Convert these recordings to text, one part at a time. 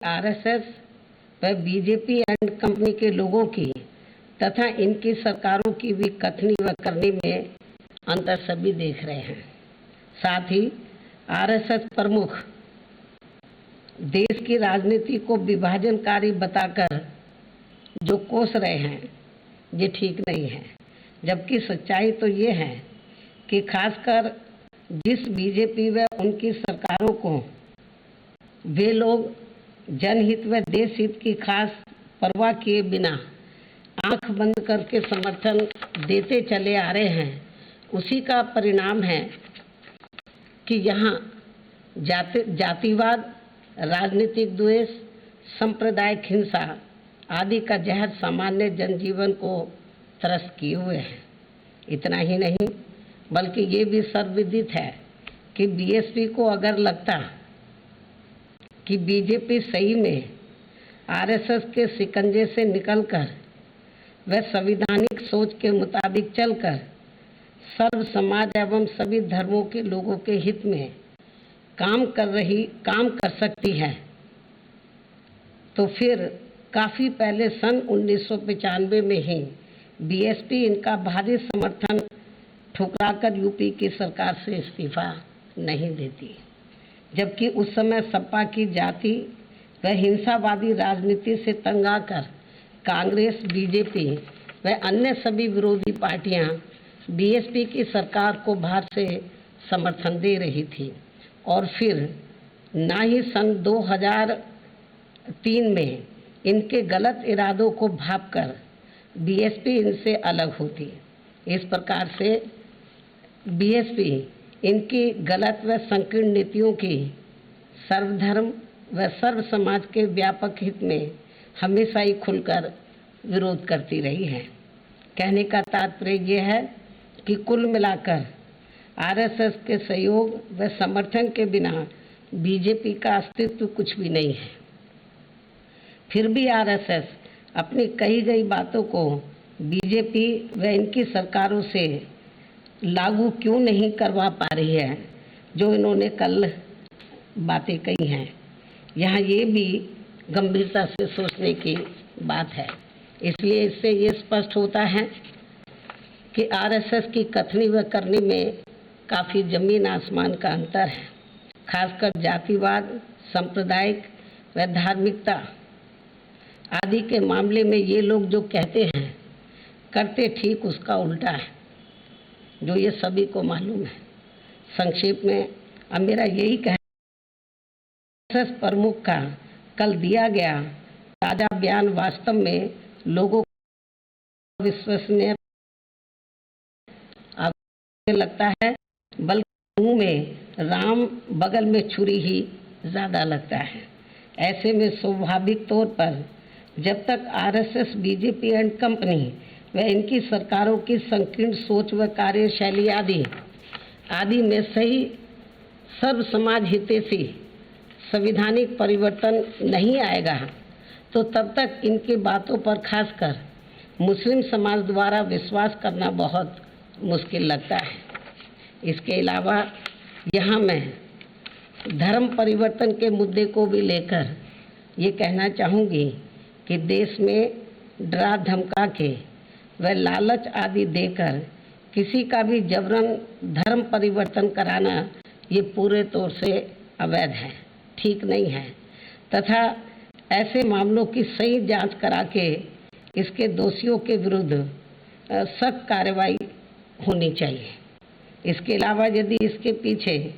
RSS व BJP and company के लोगों की तथा इनकी सरकारों की भी कथनी व करनी में अंतर सभी देख रहे हैं। साथ ही आरएसएस प्रमुख देश की राजनीति को विभाजनकारी बताकर जो कोस रहे हैं ये ठीक नहीं है, जबकि सच्चाई तो ये है कि खासकर जिस बीजेपी व उनकी सरकारों को वे लोग जनहित व देश हित की खास परवाह किए बिना आंख बंद करके समर्थन देते चले आ रहे हैं, उसी का परिणाम है कि यहाँ जातिवाद, राजनीतिक द्वेष, सांप्रदायिक हिंसा आदि का जहर सामान्य जनजीवन को त्रस्त किए हुए है। इतना ही नहीं बल्कि ये भी सर्वविदित है कि बीएसपी को अगर लगता कि बीजेपी सही में आरएसएस के शिकंजे से निकलकर वह संवैधानिक सोच के मुताबिक चलकर सर्व समाज एवं सभी धर्मों के लोगों के हित में काम कर सकती है, तो फिर काफी पहले सन 1995 में ही बीएसपी इनका भारी समर्थन ठुकराकर यूपी की सरकार से इस्तीफा नहीं देती, जबकि उस समय सपा की जाति व हिंसावादी राजनीति से तंग आकर कांग्रेस, बीजेपी व अन्य सभी विरोधी पार्टियां बीएसपी की सरकार को बाहर से समर्थन दे रही थी। और फिर ना ही सन 2003 में इनके गलत इरादों को भांपकर बीएसपी इनसे अलग होती। इस प्रकार से बीएसपी इनकी गलत व संकीर्ण नीतियों की सर्वधर्म व सर्व समाज के व्यापक हित में हमेशा ही खुलकर विरोध करती रही है। कहने का तात्पर्य यह है कि कुल मिलाकर आरएसएस के सहयोग व समर्थन के बिना बीजेपी का अस्तित्व कुछ भी नहीं है। फिर भी आरएसएस अपनी कही गई बातों को बीजेपी व इनकी सरकारों से लागू क्यों नहीं करवा पा रही है, जो इन्होंने कल बातें कही हैं। यहाँ ये भी गंभीरता से सोचने की बात है। इसलिए इससे ये स्पष्ट होता है कि आरएसएस की कथनी व करनी में काफ़ी जमीन आसमान का अंतर है। खासकर जातिवाद, सांप्रदायिक व धार्मिकता आदि के मामले में ये लोग जो कहते हैं करते ठीक उसका उल्टा है, जो ये सभी को मालूम है। संक्षेप में अब मेरा यही कहना है, आरएसएस प्रमुख का कल दिया गया ताजा बयान वास्तव में लोगों को विश्वसनीय लगता है, बल्कि मुंह में राम बगल में छुरी ही ज़्यादा लगता है। ऐसे में स्वाभाविक तौर पर जब तक आरएसएस, बीजेपी एंड कंपनी व इनकी सरकारों की संकीर्ण सोच व कार्यशैली आदि में सही सर्व समाज हितैषी संवैधानिक परिवर्तन नहीं आएगा, तो तब तक इनकी बातों पर खासकर मुस्लिम समाज द्वारा विश्वास करना बहुत मुश्किल लगता है। इसके अलावा यहाँ मैं धर्म परिवर्तन के मुद्दे को भी लेकर ये कहना चाहूँगी कि देश में डरा धमका के व लालच आदि देकर किसी का भी जबरन धर्म परिवर्तन कराना ये पूरे तौर से अवैध है, ठीक नहीं है, तथा ऐसे मामलों की सही जांच करा के इसके दोषियों के विरुद्ध सख्त कार्रवाई होनी चाहिए। इसके अलावा यदि इसके पीछे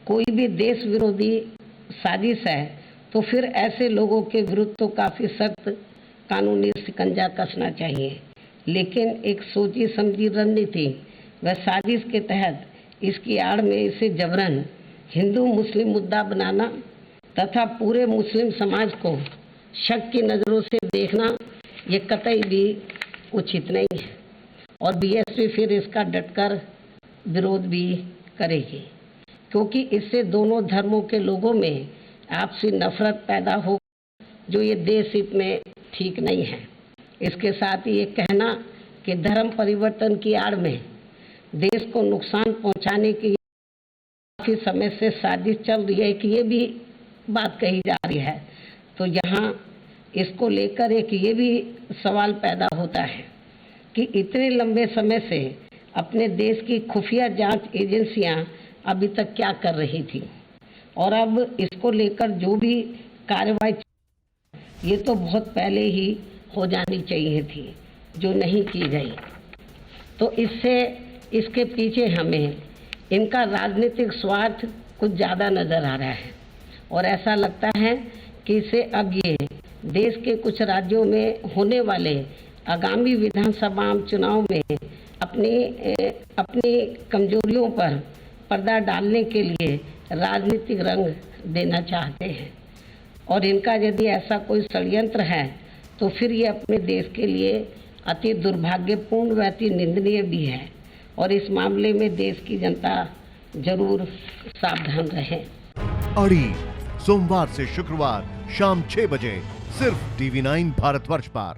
कोई भी देश विरोधी साजिश है, तो फिर ऐसे लोगों के विरुद्ध तो काफ़ी सख्त कानूनी शिकंजा कसना चाहिए, लेकिन एक सोची समझी रणनीति व साजिश के तहत इसकी आड़ में इसे जबरन हिंदू मुस्लिम मुद्दा बनाना तथा पूरे मुस्लिम समाज को शक की नज़रों से देखना ये कतई भी उचित नहीं है। और बीएसपी फिर इसका डटकर विरोध भी करेगी, क्योंकि इससे दोनों धर्मों के लोगों में आपसी नफरत पैदा हो, जो ये देश हित में ठीक नहीं है। इसके साथ ही ये कहना कि धर्म परिवर्तन की आड़ में देश को नुकसान पहुंचाने की काफ़ी समय से साजिश चल रही है कि ये भी बात कही जा रही है, तो यहाँ इसको लेकर एक ये भी सवाल पैदा होता है कि इतने लंबे समय से अपने देश की खुफिया जांच एजेंसियां अभी तक क्या कर रही थी, और अब इसको लेकर जो भी कार्रवाई ये तो बहुत पहले ही हो जानी चाहिए थी, जो नहीं की गई। तो इसके पीछे हमें इनका राजनीतिक स्वार्थ कुछ ज़्यादा नज़र आ रहा है, और ऐसा लगता है कि इसे अब ये देश के कुछ राज्यों में होने वाले आगामी विधानसभा चुनाव में अपनी कमजोरियों पर पर्दा डालने के लिए राजनीतिक रंग देना चाहते हैं। और इनका यदि ऐसा कोई षड्यंत्र है तो फिर ये अपने देश के लिए अति दुर्भाग्यपूर्ण व अति निंदनीय भी है, और इस मामले में देश की जनता जरूर सावधान रहे। अड़ी सोमवार से शुक्रवार शाम 6 बजे सिर्फ TV9 भारतवर्ष पर।